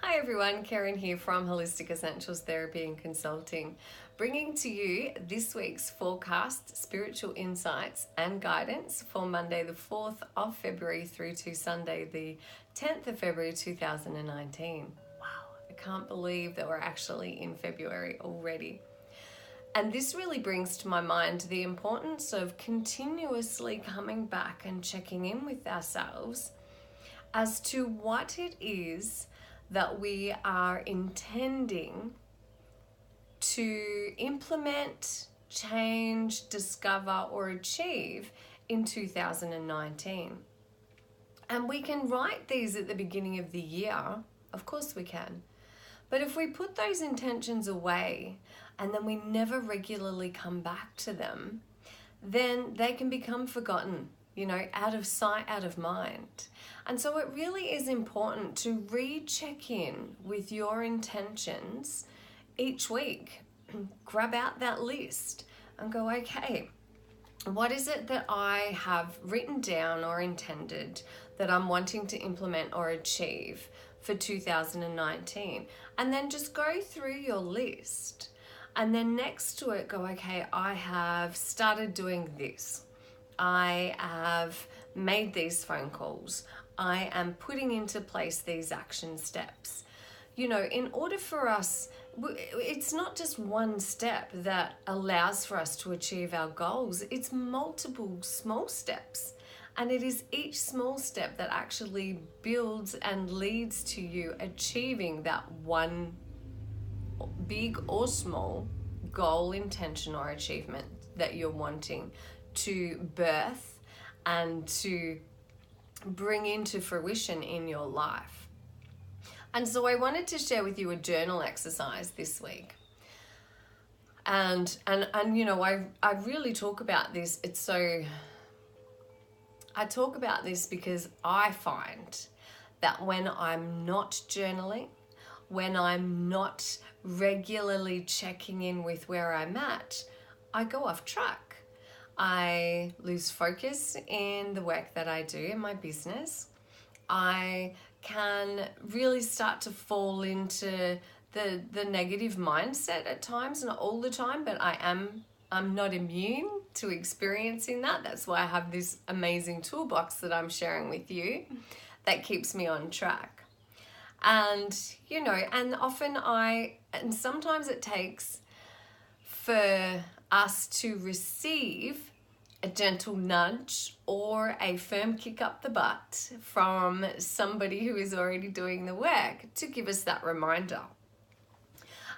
Hi everyone, Karen here from Holistic Essentials Therapy and Consulting, bringing to you this week's forecast, spiritual insights and guidance for Monday the 4th of February through to Sunday the 10th of February 2019. Wow, I can't believe that we're actually in February already. And this really brings to my mind the importance of continuously coming back and checking in with ourselves as to what it is that we are intending to implement, change, discover, or achieve in 2019. And we can write these at the beginning of the year, of course we can. But if we put those intentions away and then we never regularly come back to them, then they can become forgotten, out of sight, out of mind. And so it really is important to recheck in with your intentions each week. Grab out that list and go, okay, what is it that I have written down or intended that I'm wanting to implement or achieve for 2019? And then just go through your list. And then next to it, go, okay, I have started doing this. I have made these phone calls. I am putting into place these action steps. In order for us, it's not just one step that allows for us to achieve our goals. It's multiple small steps. And it is each small step that actually builds and leads to you achieving that one big or small goal, intention, or achievement that you're wanting to birth and to bring into fruition in your life. And so I wanted to share with you a journal exercise this week. And I really talk about this. I talk about this because I find that when I'm not journaling, when I'm not regularly checking in with where I'm at, I go off track. I lose focus in the work that I do in my business. I can really start to fall into the negative mindset at times, not all the time, but I'm not immune to experiencing that. That's why I have this amazing toolbox that I'm sharing with you that keeps me on track. And sometimes it takes for us to receive a gentle nudge or a firm kick up the butt from somebody who is already doing the work to give us that reminder.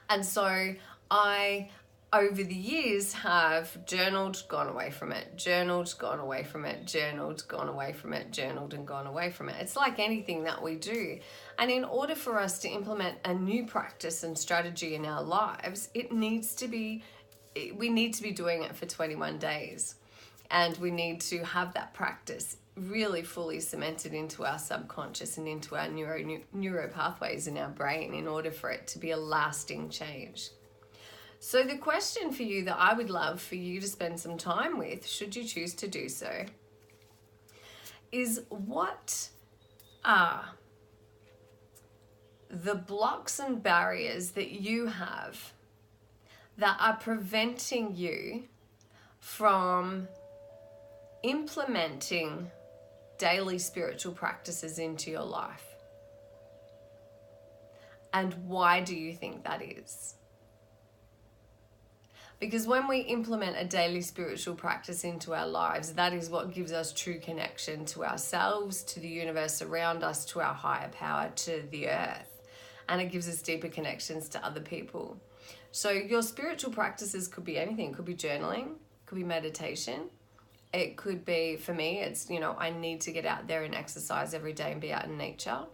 And so I, over the years, have journaled, gone away from it, journaled, gone away from it, journaled, gone away from it, journaled, and gone away from it. It's like anything that we do. And in order for us to implement a new practice and strategy in our lives, we need to be doing it for 21 days. And we need to have that practice really fully cemented into our subconscious and into our neuro pathways in our brain in order for it to be a lasting change. So the question for you that I would love for you to spend some time with, should you choose to do so, is what are the blocks and barriers that you have that are preventing you from implementing daily spiritual practices into your life? And why do you think that is? Because when we implement a daily spiritual practice into our lives, that is what gives us true connection to ourselves, to the universe around us, to our higher power, to the earth. And it gives us deeper connections to other people. So your spiritual practices could be anything. It could be journaling, it could be meditation. It could be, for me, it's, I need to get out there and exercise every day and be out in nature.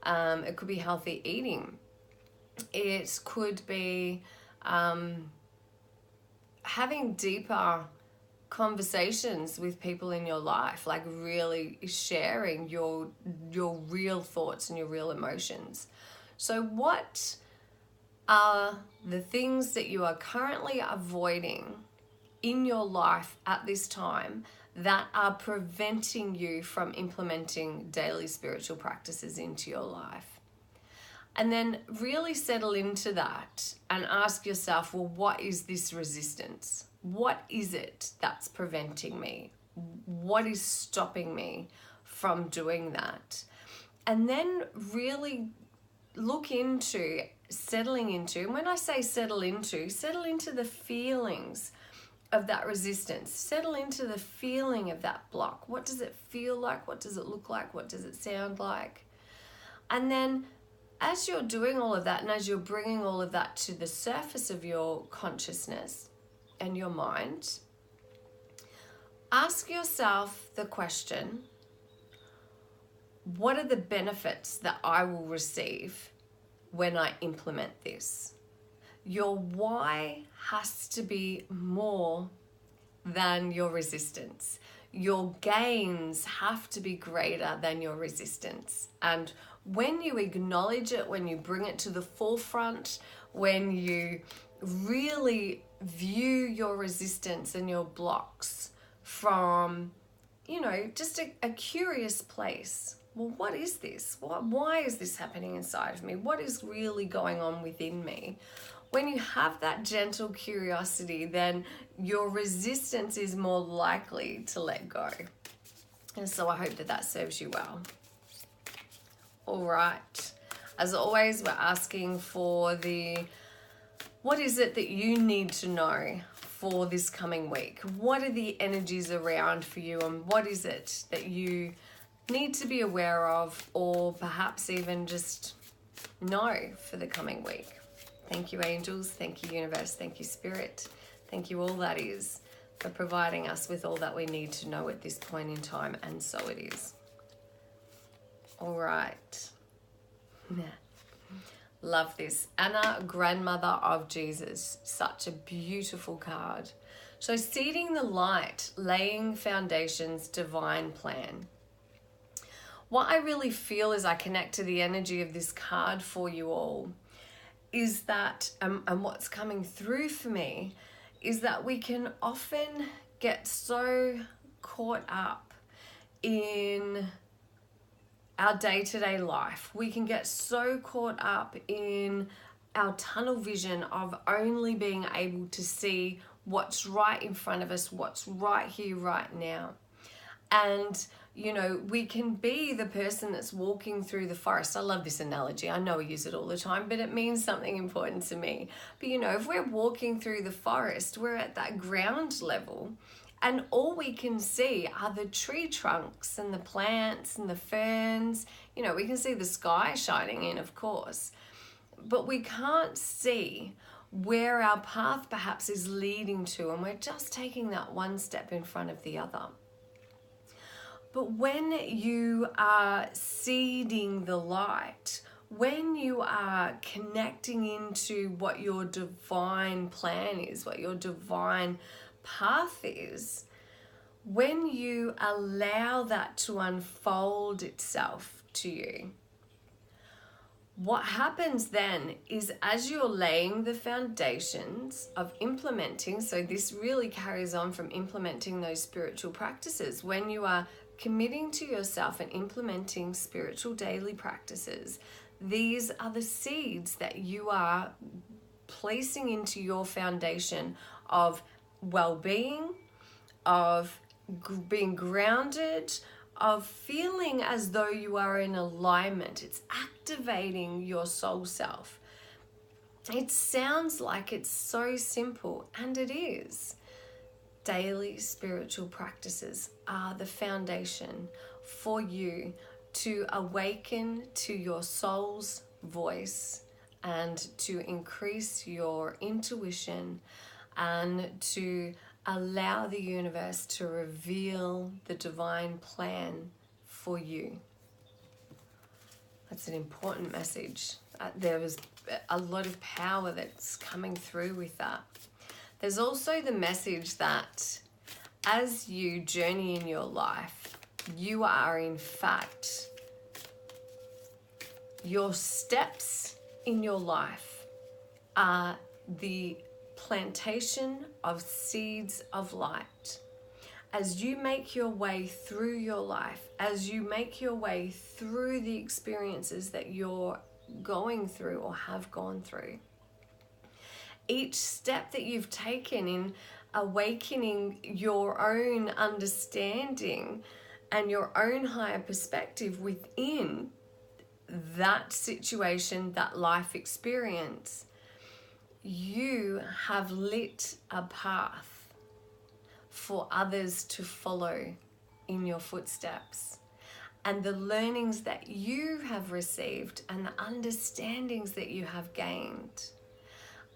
It could be healthy eating. It could be having deeper conversations with people in your life, like really sharing your real thoughts and your real emotions. So what are the things that you are currently avoiding in your life at this time that are preventing you from implementing daily spiritual practices into your life? And then really settle into that and ask yourself, well, what is this resistance? What is it that's preventing me? What is stopping me from doing that? And then really look into settling into, and when I say settle into the feelings of that resistance. Settle into the feeling of that block. What does it feel like? What does it look like? What does it sound like? And then as you're doing all of that, and as you're bringing all of that to the surface of your consciousness and your mind, ask yourself the question, what are the benefits that I will receive when I implement this? Your why has to be more than your resistance. Your gains have to be greater than your resistance. And when you acknowledge it, when you bring it to the forefront, when you really view your resistance and your blocks from, just a curious place. Well, what is this? Why is this happening inside of me? What is really going on within me? When you have that gentle curiosity, then your resistance is more likely to let go. And so I hope that serves you well. All right. As always, we're asking for what is it that you need to know for this coming week? What are the energies around for you, and what is it that you need to be aware of, or perhaps even just know for the coming week? Thank you, angels. Thank you, universe. Thank you, spirit. Thank you, all that is, for providing us with all that we need to know at this point in time, and so it is. All right. Love this. Anna, grandmother of Jesus. Such a beautiful card. So seeding the light, laying foundations, divine plan. What I really feel as I connect to the energy of this card for you all is that, and what's coming through for me, is that we can often get so caught up in our day-to-day life. We can get so caught up in our tunnel vision of only being able to see what's right in front of us, what's right here, right now. And we can be the person that's walking through the forest. I love this analogy. I know I use it all the time, but it means something important to me. But if we're walking through the forest, we're at that ground level, and all we can see are the tree trunks and the plants and the ferns. We can see the sky shining in, of course, but we can't see where our path perhaps is leading to, and we're just taking that one step in front of the other. But when you are seeding the light, when you are connecting into what your divine plan is, what your divine path is, when you allow that to unfold itself to you, what happens then is, as you're laying the foundations of implementing, so this really carries on from implementing those spiritual practices, when you are committing to yourself and implementing spiritual daily practices, these are the seeds that you are placing into your foundation of well-being, of being grounded, of feeling as though you are in alignment. It's activating your soul self. It sounds like it's so simple, and it is. Daily spiritual practices are the foundation for you to awaken to your soul's voice and to increase your intuition and to allow the universe to reveal the divine plan for you. That's an important message. There was a lot of power that's coming through with that. There's also the message that as you journey in your life, you are in fact, your steps in your life are the plantation of seeds of light. As you make your way through your life, as you make your way through the experiences that you're going through or have gone through. Each step that you've taken in awakening your own understanding and your own higher perspective within that situation, that life experience, you have lit a path for others to follow in your footsteps. And the learnings that you have received and the understandings that you have gained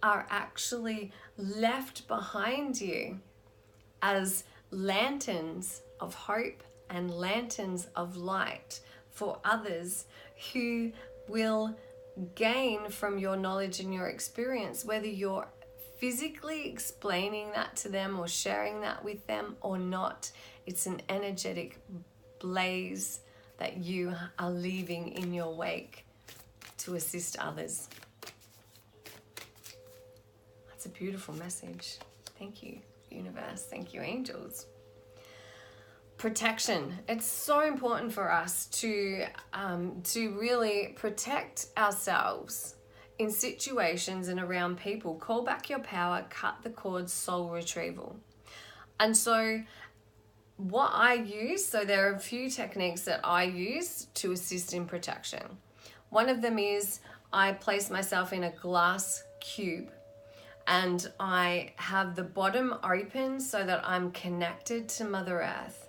are actually left behind you as lanterns of hope and lanterns of light for others who will gain from your knowledge and your experience, whether you're physically explaining that to them or sharing that with them or not. It's an energetic blaze that you are leaving in your wake to assist others. That's a beautiful message. Thank you, universe. Thank you, angels. Protection. It's so important for us to really protect ourselves in situations and around people. Call back your power, cut the cords, soul retrieval. And so what I use, so there are a few techniques that I use to assist in protection. One of them is I place myself in a glass cube and I have the bottom open so that I'm connected to Mother Earth.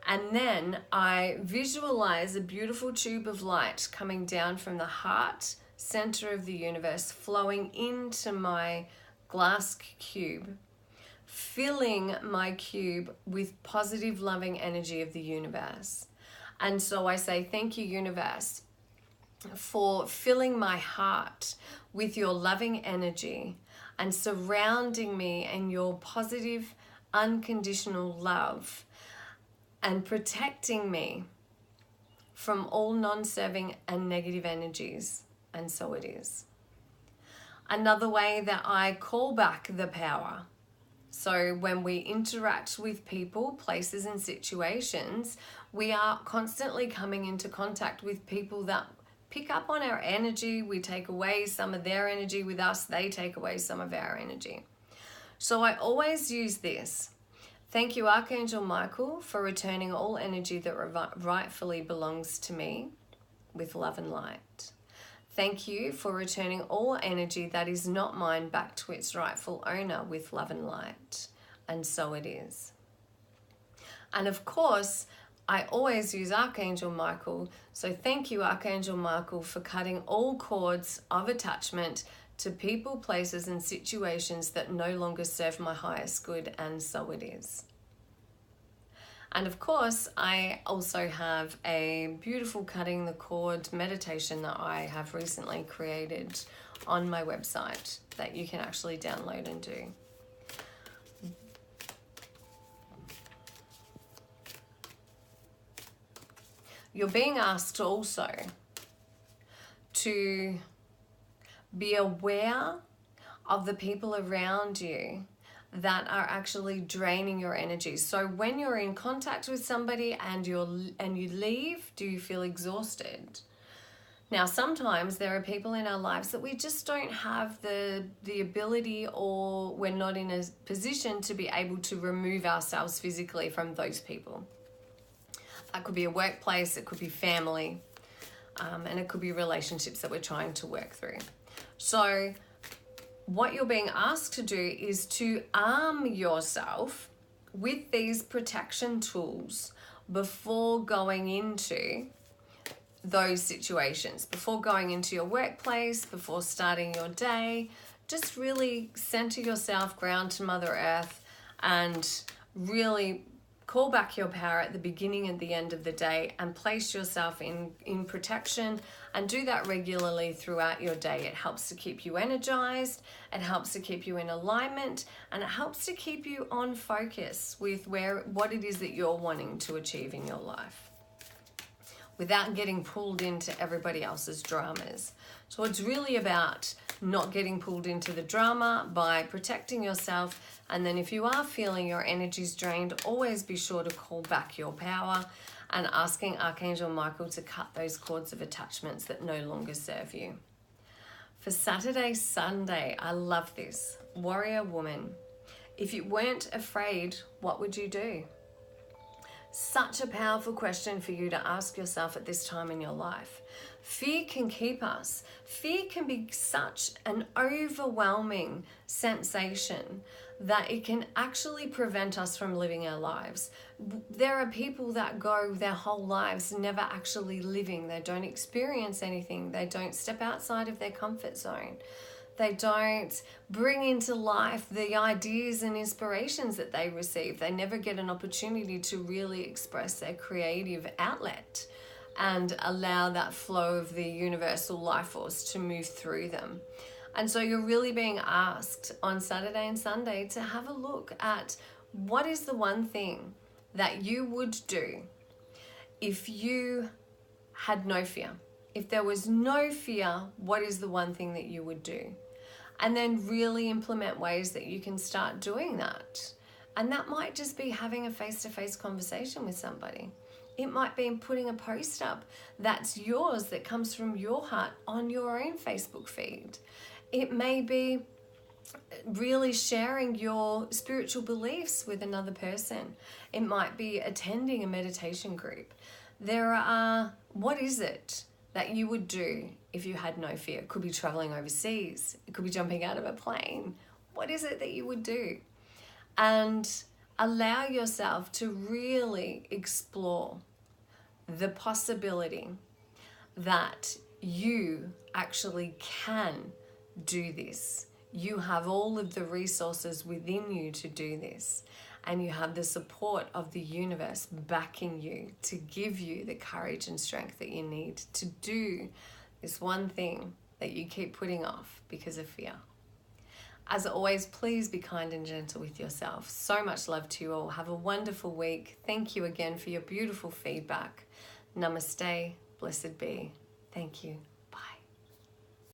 And then I visualize a beautiful tube of light coming down from the heart center of the universe, flowing into my glass cube, filling my cube with positive, loving energy of the universe. And so I say, thank you, universe, for filling my heart with your loving energy and surrounding me in your positive, unconditional love and protecting me from all non-serving and negative energies. And so it is. Another way that I call back the power. So when we interact with people, places and situations, we are constantly coming into contact with people that pick up on our energy. We take away some of their energy with us. They take away some of our energy. So I always use this. Thank you, Archangel Michael, for returning all energy that rightfully belongs to me with love and light. Thank you for returning all energy that is not mine back to its rightful owner with love and light. And so it is. And of course, I always use Archangel Michael. So thank you, Archangel Michael, for cutting all cords of attachment to people, places, and situations that no longer serve my highest good, and so it is. And of course, I also have a beautiful cutting the cord meditation that I have recently created on my website that you can actually download and do. You're being asked also to be aware of the people around you that are actually draining your energy. So when you're in contact with somebody and you leave, do you feel exhausted? Now, sometimes there are people in our lives that we just don't have the ability, or we're not in a position to be able to remove ourselves physically from those people. That could be a workplace, it could be family, and it could be relationships that we're trying to work through. So what you're being asked to do is to arm yourself with these protection tools before going into those situations, before going into your workplace, before starting your day. Just really center yourself, ground to Mother Earth, and really call back your power at the beginning and the end of the day and place yourself in protection, and do that regularly throughout your day. It helps to keep you energized, it helps to keep you in alignment, and it helps to keep you on focus with what it is that you're wanting to achieve in your life without getting pulled into everybody else's dramas. So it's really about not getting pulled into the drama by protecting yourself. And then if you are feeling your energy's drained, always be sure to call back your power and asking Archangel Michael to cut those cords of attachments that no longer serve you. For Saturday, Sunday, I love this. Warrior woman, if you weren't afraid, what would you do? Such a powerful question for you to ask yourself at this time in your life. Fear can keep us. Fear can be such an overwhelming sensation that it can actually prevent us from living our lives. There are people that go their whole lives never actually living. They don't experience anything. They don't step outside of their comfort zone. They don't bring into life the ideas and inspirations that they receive. They never get an opportunity to really express their creative outlet and allow that flow of the universal life force to move through them. And so you're really being asked on Saturday and Sunday to have a look at what is the one thing that you would do if you had no fear. If there was no fear, what is the one thing that you would do? And then really implement ways that you can start doing that. And that might just be having a face-to-face conversation with somebody. It might be putting a post up that's yours, that comes from your heart on your own Facebook feed. It may be really sharing your spiritual beliefs with another person. It might be attending a meditation group. What is it that you would do if you had no fear? It could be traveling overseas. It could be jumping out of a plane. What is it that you would do? And allow yourself to really explore the possibility that you actually can do this. You have all of the resources within you to do this. And you have the support of the universe backing you to give you the courage and strength that you need to do this one thing that you keep putting off because of fear. As always, please be kind and gentle with yourself. So much love to you all. Have a wonderful week. Thank you again for your beautiful feedback. Namaste. Blessed be. Thank you.